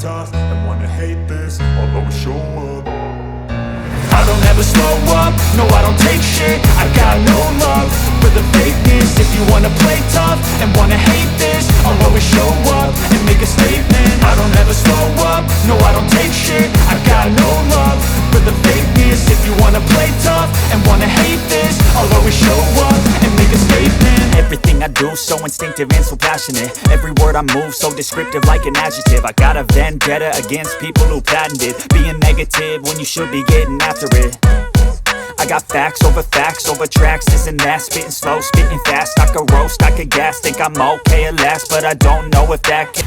tough and wanna hate this, I'll always show up. I don't ever slow up, no I don't take shit. I got no love for the fakeness. If you wanna play tough and wanna hate this, I'll always show up and make a statement. I don't ever slow up, no I don't take shit. I got no love for the fakeness. If you wanna play tough and wanna hate this, I'll always show up and make a statement. Everything I do so instinctive and so passionate. Every word I move so descriptive like an adjective. I got a vendetta against people who patented being negative when you should be getting after it. I got facts over tracks, this and that. Spitting slow, spitting fast, I could roast, I could gas. Think I'm okay at last, but I don't know if that can